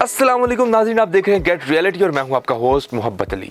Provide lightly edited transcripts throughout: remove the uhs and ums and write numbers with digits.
अस्सलाम वालेकुम नाज़रीन, आप देख रहे हैं गेट रियलिटी और मैं हूं आपका होस्ट मोहब्बत अली।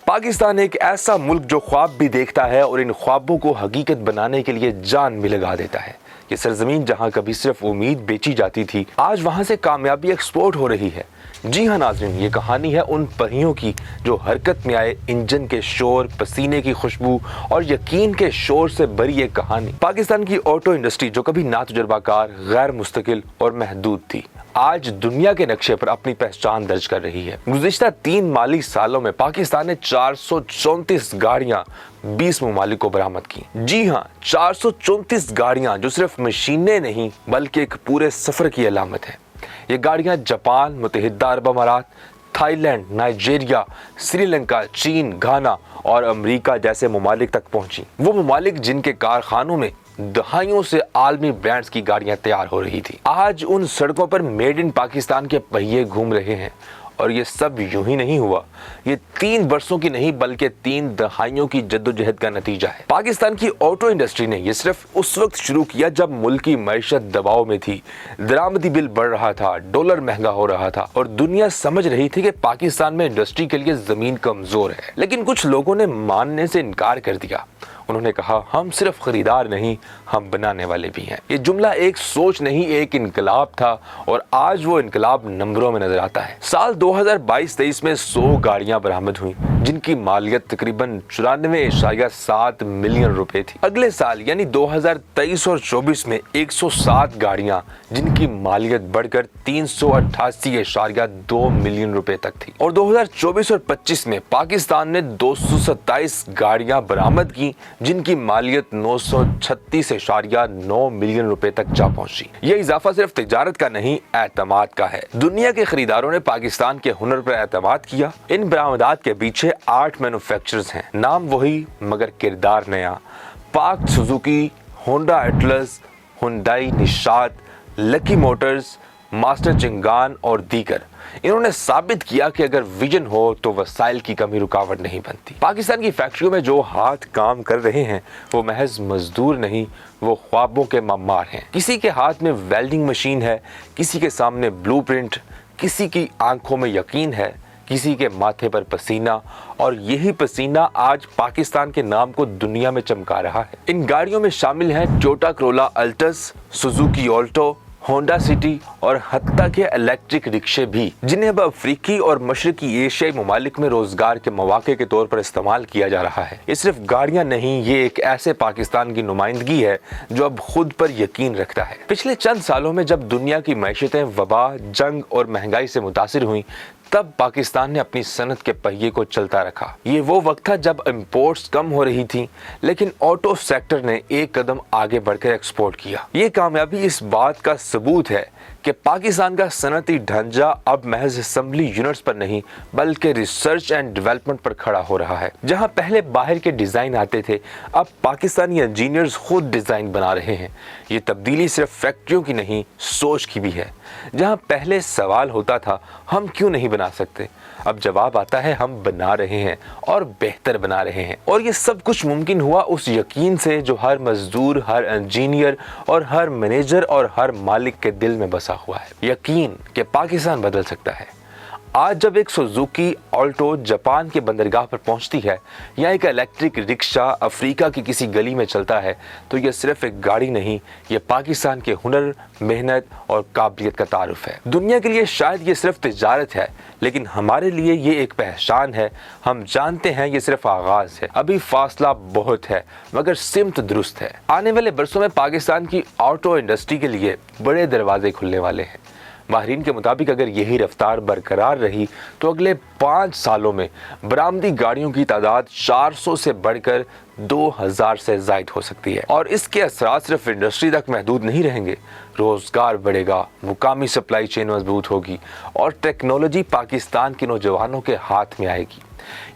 पाकिस्तान एक ऐसा मुल्क जो ख्वाब भी देखता है और इन ख्वाबों को हकीकत बनाने के लिए जान भी लगा देता है। ये सरजमीन जहां कभी सिर्फ उम्मीद बेची जाती थी, आज वहां से कामयाबी एक्सपोर्ट हो रही है। जी हाँ नाज़रीन, ये कहानी है उन परियों की जो हरकत में आए इंजन के शोर, पसीने की खुशबू और यकीन के शोर से भरी एक कहानी। पाकिस्तान की ऑटो इंडस्ट्री जो कभी ना तजुर्बाकार, गैर मुस्तकिल और महदूद थी, आज दुनिया के नक्शे पर अपनी पहचान दर्ज कर रही है। गुज़िश्ता 3 माली सालों में पाकिस्तान ने 434 गाड़ियां 20 ममालिक को बरामद की। जी हाँ, 434 गाड़ियां जो सिर्फ मशीनें नहीं बल्कि एक पूरे सफर की अलामत है। ये गाड़ियां जापान, मुत्तहिदा अरब अमारात, थाईलैंड, नाइजीरिया, श्रीलंका, चीन, घाना और अमेरिका जैसे ममालिक तक पहुंची। वो ममालिक जिनके कारखानों में दहाइयों से आलमी ब्रांड्स की गाड़ियां तैयार हो रही थी, आज उन सड़कों पर मेड इन पाकिस्तान के पहिए घूम रहे हैं। और ये सब यूं ही नहीं हुआ, ये 3 वर्षों की नहीं बल्कि 3 दहाइयों की जद्दोजहद का नतीजा है। पाकिस्तान की ऑटो इंडस्ट्री ने ये सिर्फ उस वक्त शुरू किया जब मुल्क की मईशत दबाव में थी, दरामदी बिल बढ़ रहा था, डॉलर महंगा हो रहा था और दुनिया समझ रही थी कि पाकिस्तान में इंडस्ट्री के लिए जमीन कमजोर है। लेकिन कुछ लोगों ने मानने से इनकार कर दिया। उन्होंने कहा, हम सिर्फ खरीदार नहीं, हम बनाने वाले भी हैं। ये जुमला एक सोच नहीं, एक इनकलाब था और आज वो इनकलाब नंबरों में नजर आता है। साल 2022-23 में 100 गाड़ियां बरामद हुई जिनकी मालियत तकरीबन 94.7 मिलियन रुपए थी। अगले साल यानी 2023 और 24 में 107 गाड़ियां जिनकी मालियत बढ़कर 388.2 मिलियन रुपए तक थी। और 2024 और 25 में पाकिस्तान ने 227 गाड़ियां बरामद की जिनकी मालियत 936.9 मिलियन रुपए तक जा पहुंची। यह इजाफा सिर्फ तिजारत का नहीं, एतमाद का है। दुनिया के खरीदारों ने पाकिस्तान के हुनर पर एतमाद किया। इन बरामदात के पीछे 8 मैन्युफैक्चरर्स हैं, नाम वही मगर किरदार नया। Pak Suzuki, Honda Atlas, Hyundai Nishat, Lucky Motors, Master Changan और दीगर। इन्होंने साबित किया कि अगर विजन हो तो वसाइल की कमी रुकावट नहीं बनती। पाकिस्तान की फैक्ट्रियों में जो हाथ काम कर रहे हैं वो महज मजदूर नहीं, वो ख्वाबों के मम्मार हैं। किसी के हाथ में वेल्डिंग मशीन है, किसी के सामने ब्लूप्रिंट, किसी की आंखों में यकीन है, किसी के माथे पर पसीना, और यही पसीना आज पाकिस्तान के नाम को दुनिया में चमका रहा है। इन गाड़ियों में शामिल हैं Toyota Corolla Altis, Suzuki Alto, Honda city और हत्ता के इलेक्ट्रिक रिक्शे भी, जिन्हें अब अफ्रीकी और मशरकी एशियाई ममालिक में रोजगार के मौके के तौर पर इस्तेमाल किया जा रहा है। ये सिर्फ गाड़ियां नहीं, ये एक ऐसे पाकिस्तान की नुमाइंदगी है जो अब खुद पर यकीन रखता है। पिछले चंद सालों में जब दुनिया की मैशतें वबा, जंग और महंगाई से मुतासिर हुई, तब पाकिस्तान ने अपनी सनत के पहिए को चलता रखा। ये वो वक्त था जब इंपोर्ट्स कम हो रही थी, लेकिन ऑटो सेक्टर ने एक कदम आगे बढ़कर एक्सपोर्ट किया। ये कामयाबी इस बात का सबूत है कि पाकिस्तान का सनती ढांचा अब महज असेंबली यूनिट्स पर नहीं बल्कि रिसर्च एंड डेवलपमेंट पर खड़ा हो रहा है। जहां पहले बाहर के डिजाइन आते थे, अब पाकिस्तानी इंजीनियर्स खुद डिजाइन बना रहे हैं। ये तब्दीली सिर्फ फैक्ट्रियों की नहीं, सोच की भी है। जहां पहले सवाल होता था हम क्यों नहीं बना सकते, अब जवाब आता है हम बना रहे हैं और बेहतर बना रहे हैं। और ये सब कुछ मुमकिन हुआ उस यकीन से जो हर मजदूर, हर इंजीनियर और हर मैनेजर और हर मालिक के दिल में बसा हुआ है। यकीन कि पाकिस्तान बदल सकता है। आज जब एक सुजुकी ऑल्टो जापान के बंदरगाह पर पहुंचती है या एक इलेक्ट्रिक रिक्शा अफ्रीका की किसी गली में चलता है, तो यह सिर्फ एक गाड़ी नहीं, यह पाकिस्तान के हुनर, मेहनत और काबिलियत का तारुफ है। दुनिया के लिए शायद ये सिर्फ तिजारत है, लेकिन हमारे लिए ये एक पहचान है। हम जानते हैं ये सिर्फ आगाज है, अभी फासला बहुत है मगर सिमत दुरुस्त है। आने वाले बरसों में पाकिस्तान की ऑटो इंडस्ट्री के लिए बड़े दरवाजे खुलने वाले हैं। माहिरीन के मुताबिक अगर यही रफ्तार बरकरार रही तो अगले 5 सालों में बरामदी गाड़ियों की तादाद 400 से बढ़कर 2000 से ज़ायद हो सकती है। और इसके असरात सिर्फ इंडस्ट्री तक महदूद नहीं रहेंगे, रोजगार बढ़ेगा, मुकामी सप्लाई चेन मजबूत होगी और टेक्नोलॉजी पाकिस्तान के नौजवानों के हाथ में आएगी।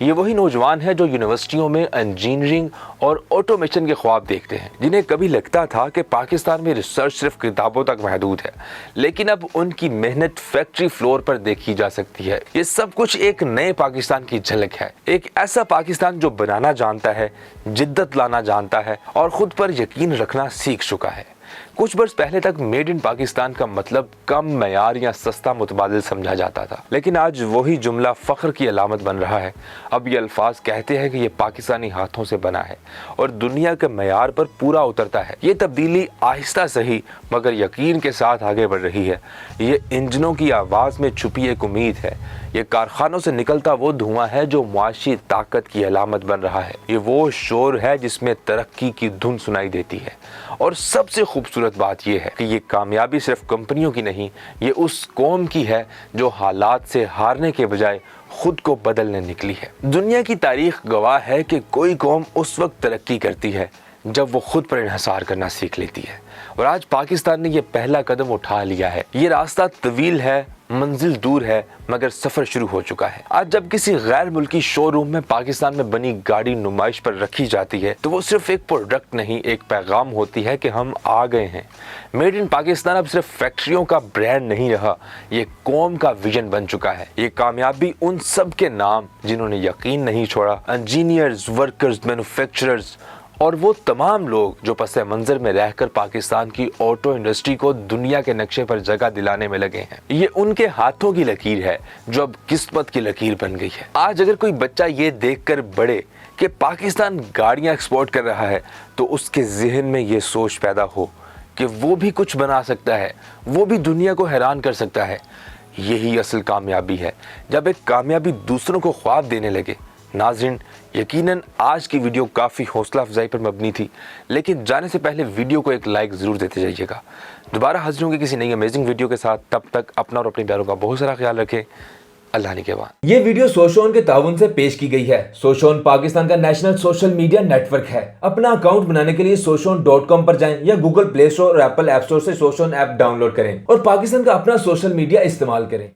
ये वही नौजवान है जो यूनिवर्सिटियों में इंजीनियरिंग और ऑटोमेशन के ख्वाब देखते हैं, जिन्हें कभी लगता था कि पाकिस्तान में रिसर्च सिर्फ किताबों तक महदूद है, लेकिन अब उनकी मेहनत फैक्ट्री फ्लोर पर देखी जा सकती है। ये सब कुछ एक नए पाकिस्तान की झलक है, एक ऐसा पाकिस्तान जो बनाना जानता है, जिद्दत लाना जानता है और खुद पर यकीन रखना सीख चुका है। कुछ बरस पहले तक मेड इन पाकिस्तान का मतलब कम मयार या सस्ता मुतबादिल समझा जाता था, लेकिन आज वही जुमला फख्र की अलामत बन रहा है। अब ये अल्फाज कहते हैं कि ये पाकिस्तानी हाथों से बना है और दुनिया के मयार पर पूरा उतरता है। ये तब्दीली आहिस्ता सही मगर यकीन के साथ आगे बढ़ रही है। ये इंजनों की आवाज़ में छुपी एक उम्मीद है। ये कारखानों से निकलता वो धुआं है जो मुआशी ताकत की अलामत बन रहा है। ये वो शोर है जिसमें तरक्की की धुन सुनाई देती है। और सबसे खूबसूरत बात यह है कि ये कामयाबी सिर्फ कंपनियों की नहीं, ये उस कौम की है जो हालात से हारने के बजाय खुद को बदलने निकली है। दुनिया की तारीख गवाह है कि कोई कौम उस वक्त तरक्की करती है जब वो खुद पर इन्हिसार करना सीख लेती है, और आज पाकिस्तान ने ये पहला कदम उठा लिया है। ये रास्ता तवील है, मंजिल दूर है, मगर सफर शुरू हो चुका है। आज जब किसी गैर मुल्की शोरूम में पाकिस्तान में बनी गाड़ी नुमाइश पर रखी जाती है तो वो सिर्फ एक प्रोडक्ट नहीं, एक पैगाम होती है कि हम आ गए हैं। मेड इन पाकिस्तान अब सिर्फ फैक्ट्रियों का ब्रांड नहीं रहा, ये कौम का विजन बन चुका है। ये कामयाबी उन सब के नाम जिन्होंने यकीन नहीं छोड़ा, इंजीनियर्स, वर्कर्स, मैन्युफैक्चरर्स और वो तमाम लोग जो पस मंजर में रहकर पाकिस्तान की ऑटो इंडस्ट्री को दुनिया के नक्शे पर जगह दिलाने में लगे हैं। ये उनके हाथों की लकीर है जो अब किस्मत की लकीर बन गई है। आज अगर कोई बच्चा ये देखकर बढ़े कि पाकिस्तान गाड़ियां एक्सपोर्ट कर रहा है तो उसके जहन में ये सोच पैदा हो कि वो भी कुछ बना सकता है, वो भी दुनिया को हैरान कर सकता है। यही असल कामयाबी है, जब एक कामयाबी दूसरों को ख्वाब देने लगे। नाज़रीन, यकीनन आज की वीडियो काफ़ी हौसला अफजाई पर मबनी थी, लेकिन जाने से पहले वीडियो को एक लाइक ज़रूर देते जाइएगा। दोबारा हाजिर होंगे किसी नई अमेजिंग वीडियो के साथ। तब तक अपना और अपने प्यारों का बहुत सारा ख्याल रखें। अल्लाह ने के बाद। ये वीडियो सोशोन के ताउन से पेश की गई है। सोशोन पाकिस्तान का नेशनल सोशल मीडिया नेटवर्क है। अपना अकाउंट बनाने के लिए soshon.com पर जाएं या गूगल प्ले स्टोर और एप्पल ऐप स्टोर से सोशोन ऐप डाउनलोड करें और पाकिस्तान का अपना सोशल मीडिया इस्तेमाल करें।